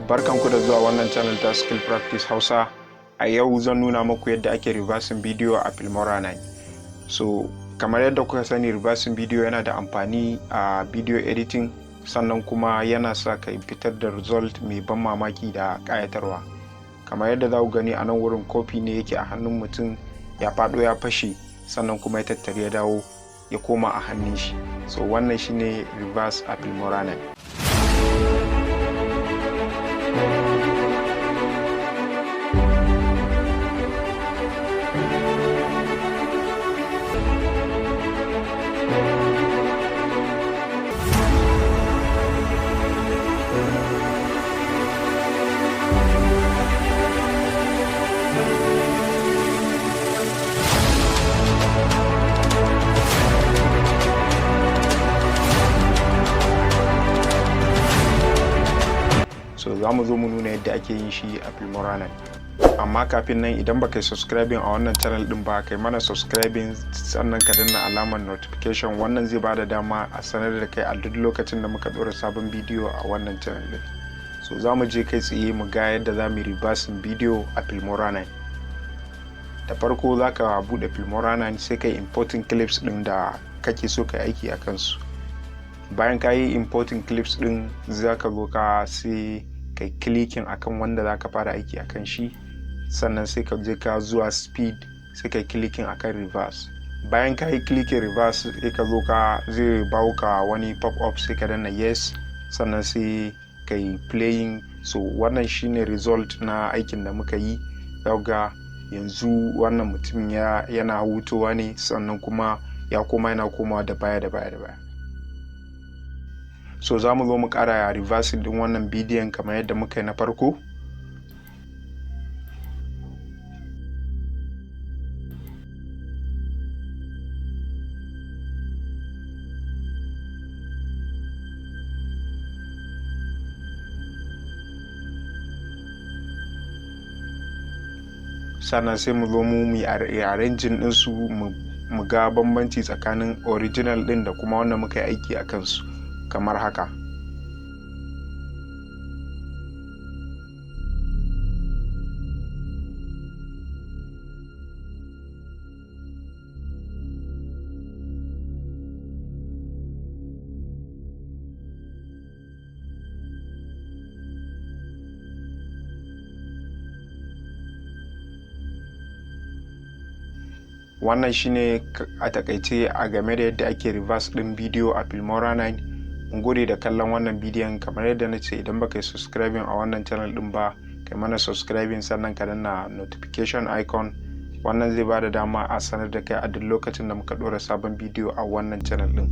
Barkanku da zuwa wannan channel ta Skill Practice Hausa. A yau zan nuna muku yadda ake reversing video a Filmora 9. So kamar yadda kuka sani, reversing video yana da amfani a video editing, sannan kuma yana sa ka fitar da result mai ban mamaki da kayatarwa. Kamar yadda za ku gani a nan wurin copy ne yake a hannun mutum, ya faɗo ya fashe, sannan kuma ya tattare ya dawo ya koma a hannun shi. So wannan shine reverse a Filmora 9. So za mu zo mu nuna yadda ake yin shi a Filmora 9. Amma kafin nan, idan baka yi subscribing a wannan channel din ba, kai mana subscribing sannan ka danna alamar notification. Wannan zai bada dama a sanar da kai a duk lokacin da muka ɗora sabon bidiyo a wannan channel din. So za mu je kai tsaye mu ga yadda za mu reversing video a Filmora 9. Da farko za ka buɗe Filmora 9 sai kai importing clips din da kake so ka aiki a kansu. Bayan ka yi importing clips din, za ka zo ka sai kai clicking akan wanda za ka fara aiki akan shi, sannan sai ka je ka zuwa speed, sai kai clicking akan reverse. Bayan ka yi clicking reverse, sai ka zo ka zai bawo ka wani pop up, sai ka danna yes, sannan sai kai playing. So wannan shine result na aikin da muka yi. Ga yanzu wannan mutum yana hutowa ne, sannan kuma yana komawa da baya. So za mu zo mu ƙara reversing din wannan bidiyon kamar yadda muka yi na farko. Sannan sai mu zo mu yi arranging ɗinsu mu ga bambanci tsakanin original ɗin da kuma wanda muka yi aiki a kansu, kamar haka. Wannan shine a takaice a game da yadda ake reverse din bidiyo a Filmora 9. Mun gode da kallon wannan bidiyon. Kamar yadda na ce, idan baka yi subscribing a wannan channel din ba, kai mana subscribing sannan ka danna notification icon. Wannan zai bada dama a sanar da kai a duk lokacin da muka ɗora sabon bidiyo a wannan channel din.